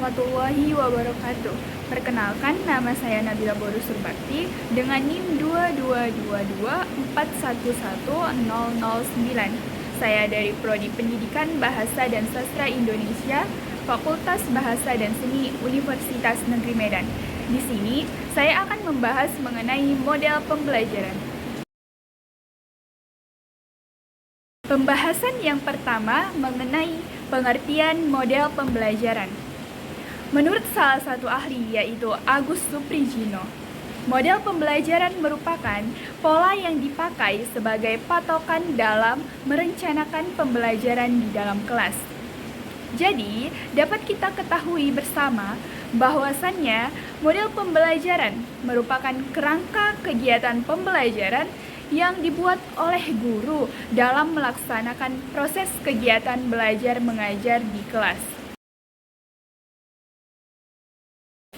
warahmatullahi wabarakatuh. Perkenalkan, nama saya Nabila Boru Surbakti dengan NIM 22224111009. Saya dari Prodi Pendidikan Bahasa dan Sastra Indonesia, Fakultas Bahasa dan Seni Universitas Negeri Medan. Di sini, saya akan membahas mengenai model pembelajaran. Pembahasan yang pertama mengenai pengertian model pembelajaran. Menurut salah satu ahli, yaitu Agus Suprijino, model pembelajaran merupakan pola yang dipakai sebagai patokan dalam merencanakan pembelajaran di dalam kelas. Jadi, dapat kita ketahui bersama bahwasannya model pembelajaran merupakan kerangka kegiatan pembelajaran yang dibuat oleh guru dalam melaksanakan proses kegiatan belajar mengajar di kelas.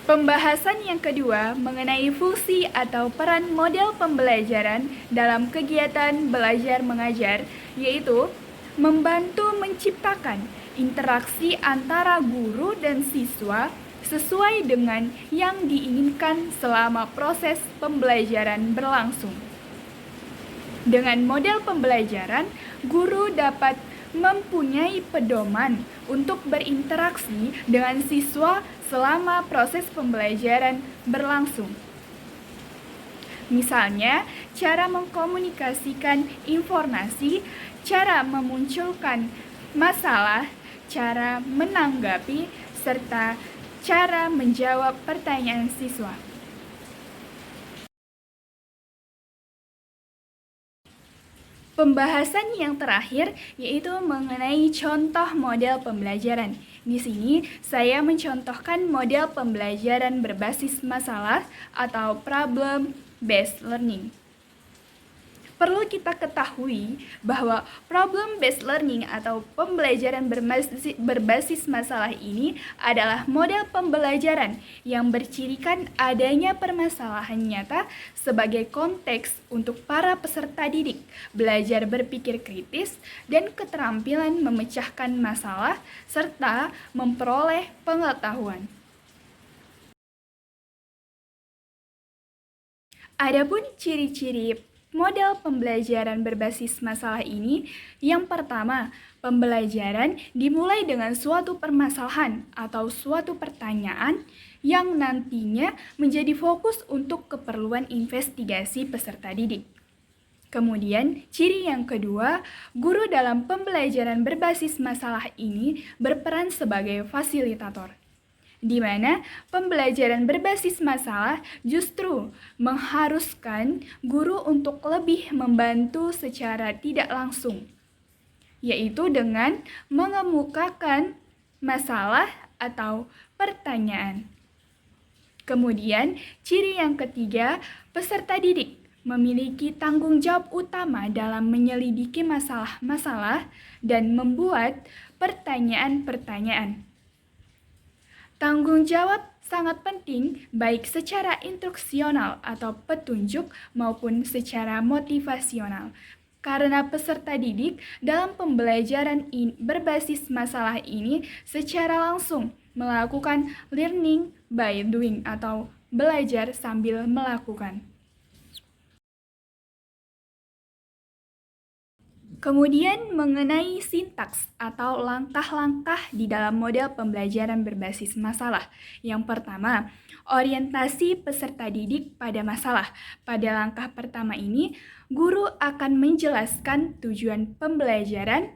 Pembahasan yang kedua mengenai fungsi atau peran model pembelajaran dalam kegiatan belajar mengajar, yaitu membantu menciptakan interaksi antara guru dan siswa sesuai dengan yang diinginkan selama proses pembelajaran berlangsung. Dengan model pembelajaran, guru dapat mempunyai pedoman untuk berinteraksi dengan siswa selama proses pembelajaran berlangsung. Misalnya, cara mengkomunikasikan informasi, cara memunculkan masalah, cara menanggapi, serta cara menjawab pertanyaan siswa. Pembahasan yang terakhir yaitu mengenai contoh model pembelajaran. Di sini saya mencontohkan model pembelajaran berbasis masalah atau problem based learning. Perlu kita ketahui bahwa problem based learning atau pembelajaran berbasis masalah ini adalah model pembelajaran yang bercirikan adanya permasalahan nyata sebagai konteks untuk para peserta didik belajar berpikir kritis dan keterampilan memecahkan masalah serta memperoleh pengetahuan. Adapun ciri-ciri model pembelajaran berbasis masalah ini, yang pertama, pembelajaran dimulai dengan suatu permasalahan atau suatu pertanyaan yang nantinya menjadi fokus untuk keperluan investigasi peserta didik. Kemudian, ciri yang kedua, guru dalam pembelajaran berbasis masalah ini berperan sebagai fasilitator, di mana pembelajaran berbasis masalah justru mengharuskan guru untuk lebih membantu secara tidak langsung, yaitu dengan mengemukakan masalah atau pertanyaan. Kemudian, ciri yang ketiga, peserta didik memiliki tanggung jawab utama dalam menyelidiki masalah-masalah dan membuat pertanyaan-pertanyaan. Tanggung jawab sangat penting baik secara instruksional atau petunjuk maupun secara motivasional. Karena peserta didik dalam pembelajaran berbasis masalah ini secara langsung melakukan learning by doing atau belajar sambil melakukan. Kemudian mengenai sintaks atau langkah-langkah di dalam model pembelajaran berbasis masalah. Yang pertama, orientasi peserta didik pada masalah. Pada langkah pertama ini, guru akan menjelaskan tujuan pembelajaran,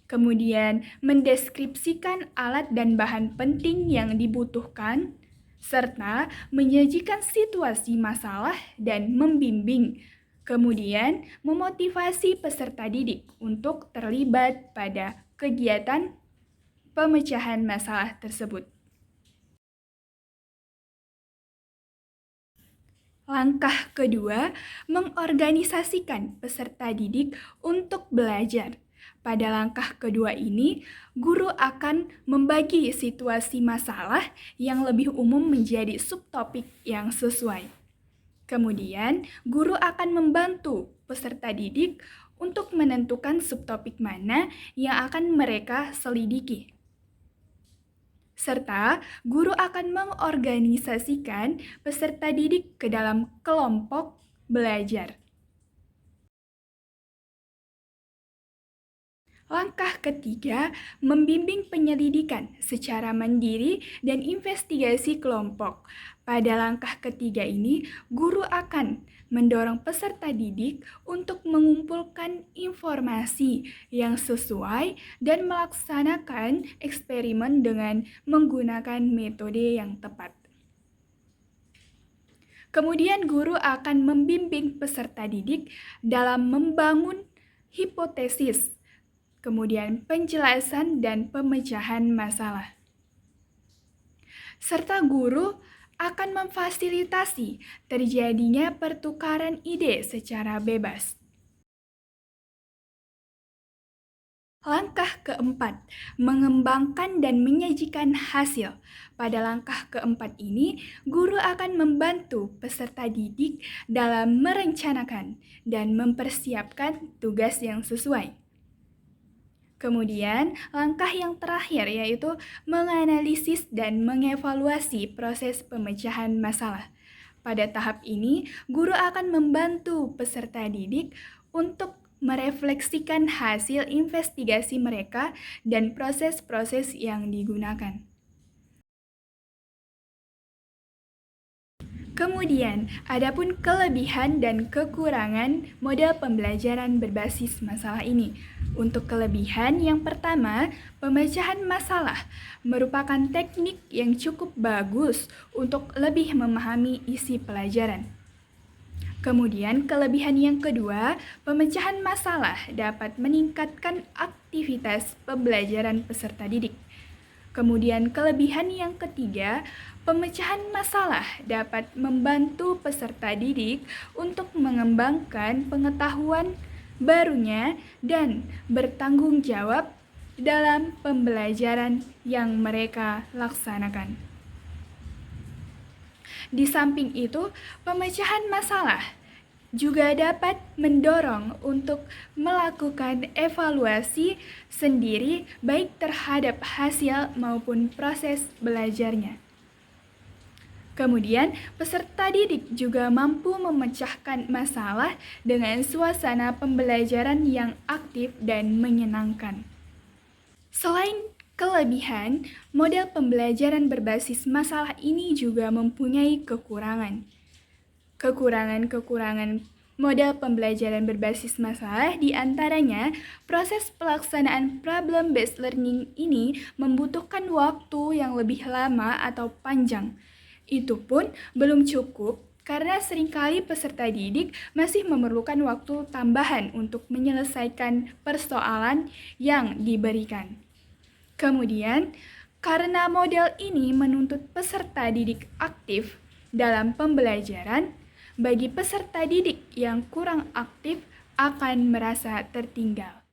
kemudian mendeskripsikan alat dan bahan penting yang dibutuhkan, serta menyajikan situasi masalah dan membimbing. Kemudian, memotivasi peserta didik untuk terlibat pada kegiatan pemecahan masalah tersebut. Langkah kedua, mengorganisasikan peserta didik untuk belajar. Pada langkah kedua ini, guru akan membagi situasi masalah yang lebih umum menjadi subtopik yang sesuai. Kemudian, guru akan membantu peserta didik untuk menentukan subtopik mana yang akan mereka selidiki. serta guru akan mengorganisasikan peserta didik ke dalam kelompok belajar. Langkah ketiga, membimbing penyelidikan secara mandiri dan investigasi kelompok. Pada langkah ketiga ini, guru akan mendorong peserta didik untuk mengumpulkan informasi yang sesuai dan melaksanakan eksperimen dengan menggunakan metode yang tepat. Kemudian guru akan membimbing peserta didik dalam membangun hipotesis, kemudian penjelasan dan pemecahan masalah. Serta guru akan memfasilitasi terjadinya pertukaran ide secara bebas. Langkah keempat, mengembangkan dan menyajikan hasil. Pada langkah keempat ini, guru akan membantu peserta didik dalam merencanakan dan mempersiapkan tugas yang sesuai. Kemudian, langkah yang terakhir yaitu menganalisis dan mengevaluasi proses pemecahan masalah. Pada tahap ini, guru akan membantu peserta didik untuk merefleksikan hasil investigasi mereka dan proses-proses yang digunakan. Kemudian, adapun kelebihan dan kekurangan model pembelajaran berbasis masalah ini. Untuk kelebihan yang pertama, pemecahan masalah merupakan teknik yang cukup bagus untuk lebih memahami isi pelajaran. Kemudian, kelebihan yang kedua, pemecahan masalah dapat meningkatkan aktivitas pembelajaran peserta didik. Kemudian, kelebihan yang ketiga, pemecahan masalah dapat membantu peserta didik untuk mengembangkan pengetahuan barunya dan bertanggung jawab dalam pembelajaran yang mereka laksanakan. Di samping itu, pemecahan masalah juga dapat mendorong untuk melakukan evaluasi sendiri baik terhadap hasil maupun proses belajarnya. Kemudian, peserta didik juga mampu memecahkan masalah dengan suasana pembelajaran yang aktif dan menyenangkan. Selain kelebihan, model pembelajaran berbasis masalah ini juga mempunyai kekurangan. Kekurangan model pembelajaran berbasis masalah diantaranya proses pelaksanaan problem-based learning ini membutuhkan waktu yang lebih lama atau panjang. Itu pun belum cukup karena seringkali peserta didik masih memerlukan waktu tambahan untuk menyelesaikan persoalan yang diberikan. Kemudian, karena model ini menuntut peserta didik aktif dalam pembelajaran, bagi peserta didik yang kurang aktif akan merasa tertinggal.